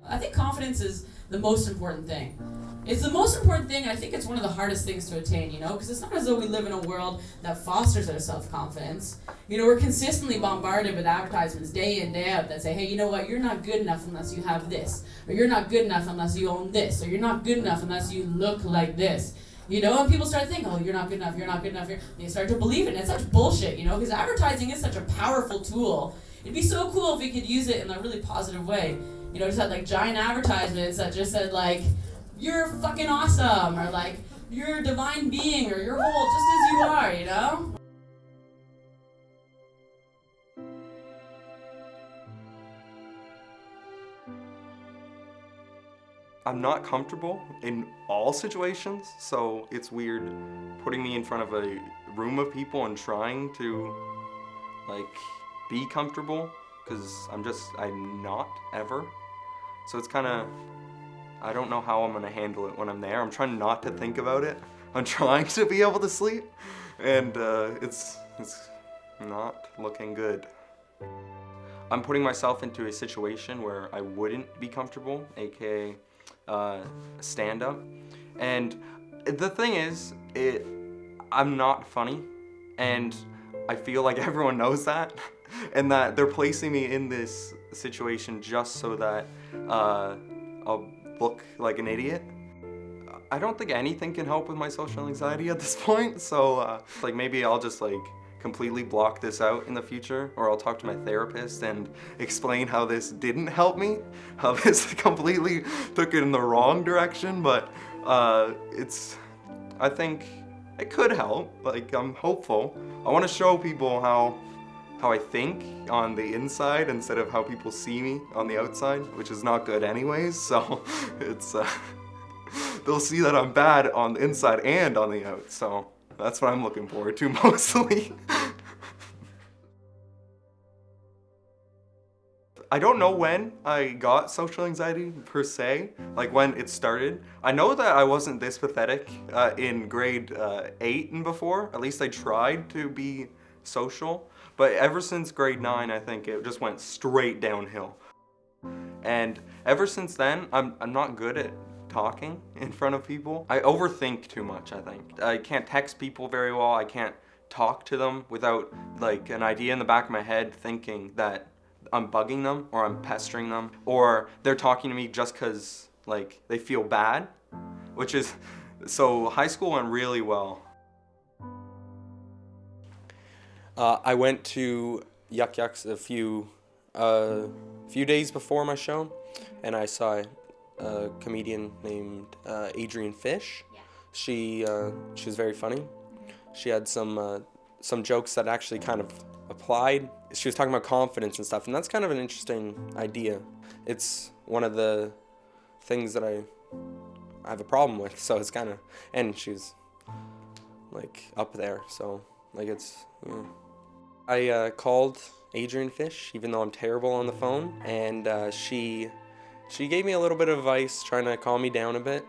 I think confidence is the most important thing. It's the most important thing, and I think it's one of the hardest things to attain, because it's not as though we live in a world that fosters our self-confidence. We're consistently bombarded with advertisements day in, day out that say, hey, you know what, you're not good enough unless you have this, or you're not good enough unless you own this, or you're not good enough unless you look like this. And people start thinking, oh, you're not good enough, you're not good enough. They start to believe it, and it's such bullshit, because advertising is such a powerful tool. It'd be so cool if we could use it in a really positive way. Just had giant advertisements that just said you're fucking awesome, or you're a divine being, or you're whole just as you are, I'm not comfortable in all situations, so it's weird putting me in front of a room of people and trying to be comfortable, because I'm not ever. So it's kind of, I don't know how I'm gonna handle it when I'm there. I'm trying not to think about it. I'm trying to be able to sleep, and it's not looking good. I'm putting myself into a situation where I wouldn't be comfortable, aka stand-up. And the thing is, I'm not funny, and I feel like everyone knows that, and that they're placing me in this situation just so that I'll look like an idiot. I don't think anything can help with my social anxiety at this point, so maybe I'll just completely block this out in the future, or I'll talk to my therapist and explain how this didn't help me, how this completely took it in the wrong direction, but I think it could help. I'm hopeful. I want to show people how I think on the inside instead of how people see me on the outside, which is not good anyways, so it's they'll see that I'm bad on the inside and on the out, so that's what I'm looking forward to mostly. I don't know when I got social anxiety per se, when it started. I know that I wasn't this pathetic in grade 8 and before. At least I tried to be social. But ever since grade 9, I think it just went straight downhill. And ever since then, I'm not good at talking in front of people. I overthink too much, I think. I can't text people very well. I can't talk to them without an idea in the back of my head thinking that I'm bugging them or I'm pestering them, or they're talking to me just because they feel bad, so high school went really well. I went to Yuck Yucks a few days before my show, and I saw a comedian named Adrian Fish. Yeah. She was very funny. She had some jokes that actually kind of applied. She was talking about confidence and stuff, and that's kind of an interesting idea. It's one of the things that I have a problem with, so it's kind of, and she's up there, so it's, I called Adrian Fish, even though I'm terrible on the phone, and she gave me a little bit of advice, trying to calm me down a bit.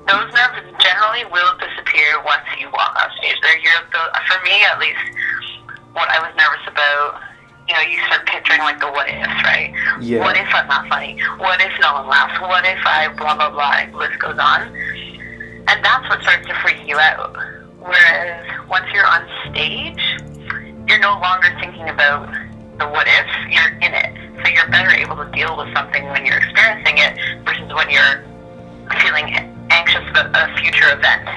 Those nerves generally will disappear once you walk on stage. For me, at least, what I was nervous about, you start picturing the what ifs, right? Yeah. What if I'm not funny? What if no one laughs? What if I blah, blah, blah, and the list goes on? And that's what starts to freak you out. Whereas once you're on stage, you're no longer thinking about the what ifs, you're in it. So you're better able to deal with something when you're experiencing it versus when you're feeling anxious about a future event.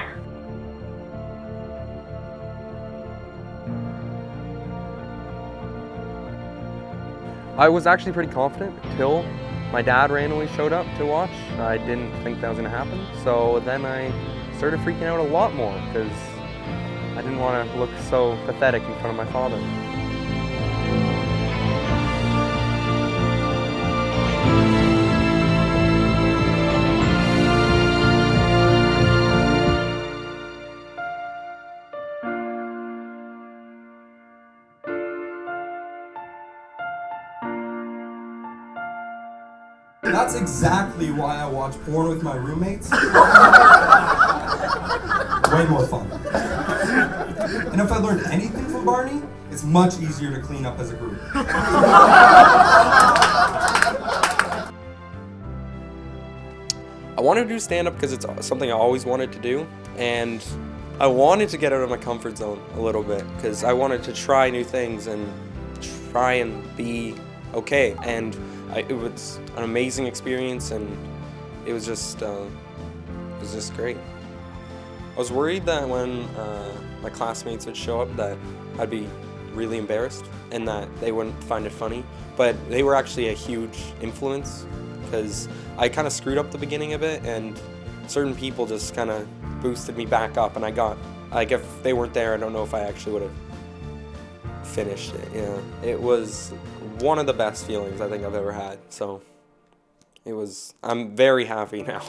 I was actually pretty confident until my dad randomly showed up to watch. I didn't think that was going to happen, so then I started freaking out a lot more because I didn't want to look so pathetic in front of my father. That's exactly why I watch porn with my roommates. Way more fun. And if I learned anything from Barney, it's much easier to clean up as a group. I wanted to do stand-up because it's something I always wanted to do, and I wanted to get out of my comfort zone a little bit because I wanted to try new things and try and be okay. And it was an amazing experience, and it was just great. I was worried that when my classmates would show up that I'd be really embarrassed and that they wouldn't find it funny, but they were actually a huge influence because I kind of screwed up the beginning of it, and certain people just kind of boosted me back up, and I got, like, if they weren't there, I don't know if I actually would have finished it. You know, it was one of the best feelings I think I've ever had, so I'm very happy now.